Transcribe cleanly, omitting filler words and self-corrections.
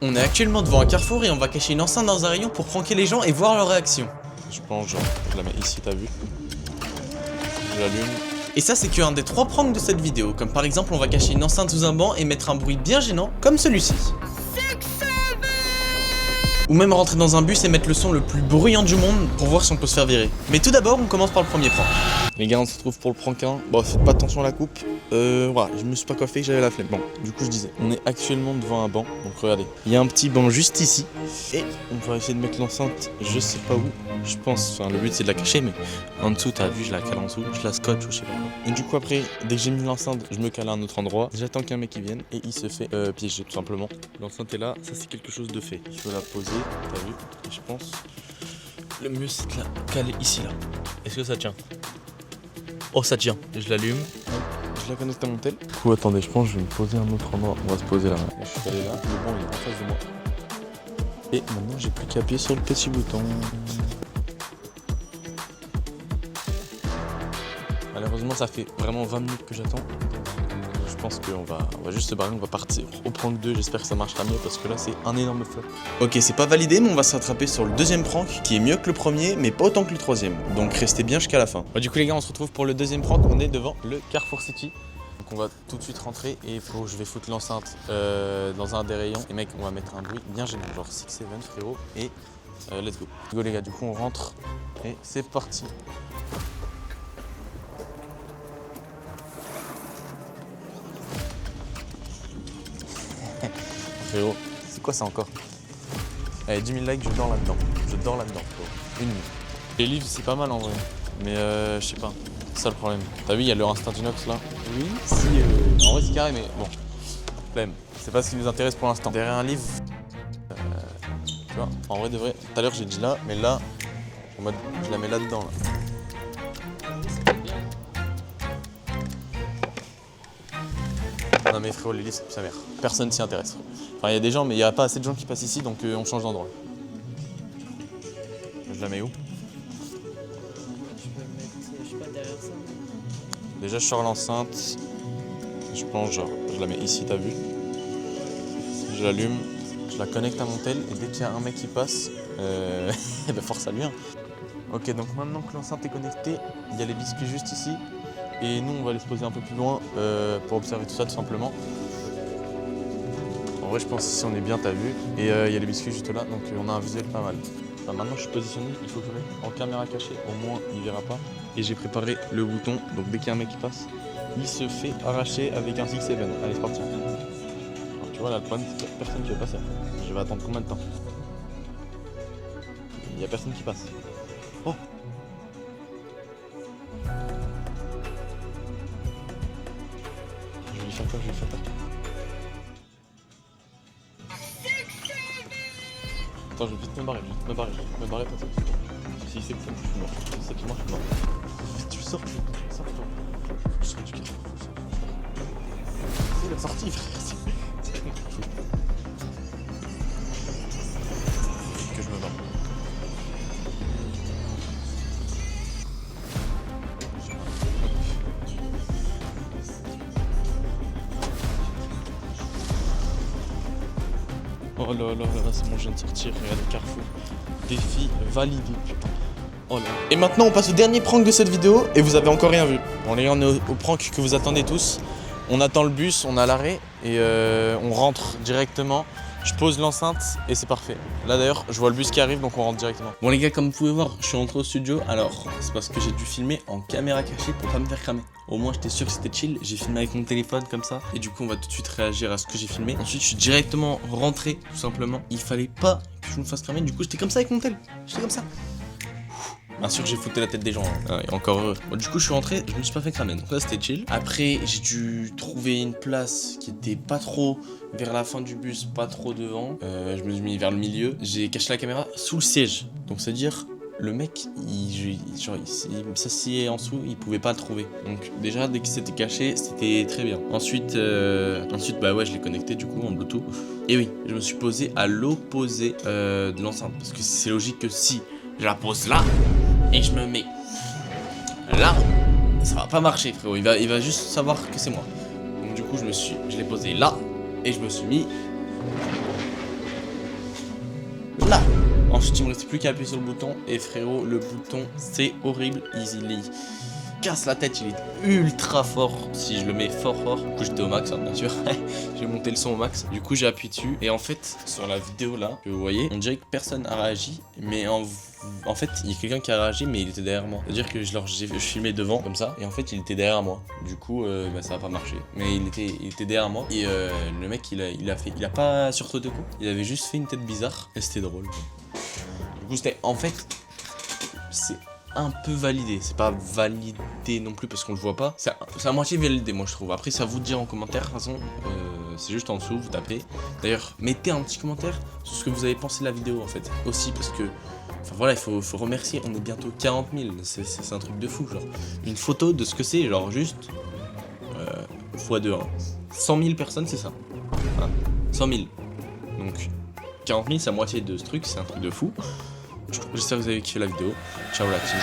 On est actuellement devant un carrefour et on va cacher une enceinte dans un rayon pour pranker les gens et voir leur réaction. Je pense genre, je la mets ici, t'as vu? Je l'allume. Et ça c'est qu'un des 3 pranks de cette vidéo, comme par exemple on va cacher une enceinte sous un banc et mettre un bruit bien gênant, comme celui-ci. Ou même rentrer dans un bus et mettre le son le plus bruyant du monde pour voir si on peut se faire virer. Mais tout d'abord on commence par le premier prank. Les gars, on se retrouve pour le prank 1. Bon, faites pas attention à la coupe. Voilà, je me suis pas coiffé, j'avais la flemme. Bon, du coup, je disais, on est actuellement devant un banc. Donc, regardez, il y a un petit banc juste ici. Et on va essayer de mettre l'enceinte, je sais pas où. Je pense, enfin, le but c'est de la cacher, mais en dessous, t'as vu, je la cale en dessous, je la scotche ou je sais pas quoi. Et du coup, après, dès que j'ai mis l'enceinte, je me cale à un autre endroit. J'attends qu'un mec qui vienne et il se fait piéger, tout simplement. L'enceinte est là, ça c'est quelque chose de fait. Je vais la poser, t'as vu, et je pense. Le mieux c'est de la caler ici, là. Est-ce que ça tient? Oh, ça tient. Je l'allume. Je la connecte à mon tel. Du coup, attendez, je pense que je vais me poser à un autre endroit. On va se poser là. Je suis allé là. Le banc il est en face de moi. Et maintenant, j'ai plus qu'à appuyer sur le petit bouton. Malheureusement, ça fait vraiment 20 minutes que j'attends. Je pense qu'on va juste se barrer, on va partir au prank 2, j'espère que ça marchera mieux parce que là c'est un énorme flop. Ok, c'est pas validé, mais on va se rattraper sur le deuxième prank qui est mieux que le premier, mais pas autant que le troisième. Donc restez bien jusqu'à la fin. Bon, du coup les gars, on se retrouve pour le deuxième prank, on est devant le Carrefour City. Donc on va tout de suite rentrer et je vais foutre l'enceinte dans un des rayons. Et mec, on va mettre un bruit bien gênant, genre 6-7 frérot, et let's go. Let's go les gars, du coup on rentre et c'est parti. Frérot, c'est quoi ça encore? Allez, 10 000 likes, je dors là-dedans. Je dors là-dedans, frérot. Une nuit. Les livres, c'est pas mal en vrai. Mais je sais pas. C'est ça le problème. T'as vu, il y a le Instinct Inox là. Oui, si. En vrai, c'est carré, mais bon. Flemme. C'est pas ce qui nous intéresse pour l'instant. Derrière un livre. Tu vois, en vrai, de vrai. Tout à l'heure, j'ai dit là, mais là, en mode, je la mets là-dedans là. Non mais frérot, les livres, c'est sa mère. Personne s'y intéresse. Enfin, il y a des gens, mais il n'y a pas assez de gens qui passent ici, donc on change d'endroit. Je la mets où? Je suis pas derrière ça. Déjà, je sors l'enceinte. Je pense, genre, je la mets ici, t'as vu? Je l'allume, je la connecte à mon tel, et dès qu'il y a un mec qui passe, ben force à lui. Hein. Ok, donc maintenant que l'enceinte est connectée, il y a les biscuits juste ici. Et nous, on va aller se poser un peu plus loin pour observer tout ça, tout simplement. En vrai, je pense ici, on est bien, t'as vu. Et il y a les biscuits juste là, donc on a un visuel pas mal. Enfin, maintenant, je suis positionné, il faut que je mette en caméra cachée. Au moins, il verra pas. Et j'ai préparé le bouton, donc dès qu'il y a un mec qui passe, il se fait arracher avec un 6-7. Allez, c'est parti. Alors, tu vois, là, le problème, c'est qu'il n'y a personne qui va passer. Je vais attendre combien de temps? Il n'y a personne qui passe. Oh! Je vais lui faire peur, je vais lui faire peur. Attends, je vais vite me barrer, me barrer pas ça. Si c'est que ça, je suis mort. Si c'est que moi, je suis mort. Vite, tu sors, toi. Je sors du carrefour. C'est la sortie, frère. Que je me barre. Oh là là là, c'est bon, je viens de sortir, regardez, Carrefour. Défi validé, putain. Oh là là. Et maintenant on passe au dernier prank de cette vidéo et vous avez encore rien vu. Bon les gars, on est au prank que vous attendez tous. On attend le bus, on a l'arrêt et on rentre directement. Je pose l'enceinte et c'est parfait. Là d'ailleurs, je vois le bus qui arrive, donc on rentre directement. Bon les gars, comme vous pouvez voir, je suis rentré au studio. Alors c'est parce que j'ai dû filmer en caméra cachée pour pas me faire cramer. Au moins j'étais sûr que c'était chill, j'ai filmé avec mon téléphone comme ça. Et du coup on va tout de suite réagir à ce que j'ai filmé. Ensuite je suis directement rentré tout simplement. Il fallait pas que je me fasse cramer, du coup j'étais comme ça avec mon tel. J'étais comme ça. Bien sûr que j'ai foutu la tête des gens, hein. Et encore heureux. Bon, du coup je suis rentré, je me suis pas fait cramer, donc là c'était chill. Après j'ai dû trouver une place qui était pas trop vers la fin du bus, pas trop devant. Je me suis mis vers le milieu. J'ai caché la caméra sous le siège. Donc c'est à dire le mec, il s'assied en dessous, il pouvait pas le trouver. Donc déjà dès qu'il s'était caché, c'était très bien. Ensuite bah ouais, je l'ai connecté du coup en Bluetooth. Et oui, je me suis posé à l'opposé de l'enceinte parce que c'est logique que si je la pose là et je me mets là, ça va pas marcher frérot, il va juste savoir que c'est moi. Donc du coup je l'ai posé là et je me suis mis là. Ensuite il me restait plus qu'à appuyer sur le bouton et frérot le bouton c'est horrible, il casse la tête, il est ultra fort. Si je le mets fort, du coup j'étais au max hein, bien sûr. J'ai monté le son au max, du coup j'ai appuyé dessus. Et en fait sur la vidéo là que vous voyez, on dirait que personne a réagi. Mais en fait il y a quelqu'un qui a réagi mais il était derrière moi. C'est à dire que je filmais devant comme ça et en fait il était derrière moi. Du coup ça a pas marché. Mais il était derrière moi. Et le mec il a pas sursauté quoi. Il avait juste fait une tête bizarre et c'était drôle. Du coup c'était en fait c'est un peu validé, c'est pas validé non plus parce qu'on le voit pas, c'est à moitié validé moi je trouve. Après c'est à vous de dire en commentaire, de toute façon c'est juste en dessous, vous tapez. D'ailleurs mettez un petit commentaire sur ce que vous avez pensé de la vidéo en fait, aussi parce que enfin voilà, il faut remercier, on est bientôt 40 000, c'est un truc de fou, genre une photo de ce que c'est, genre juste x2 hein. 100 000 personnes c'est ça hein, 100 000, donc 40 000 c'est à moitié de ce truc, c'est un truc de fou. J'espère que vous avez kiffé la vidéo. Ciao la team.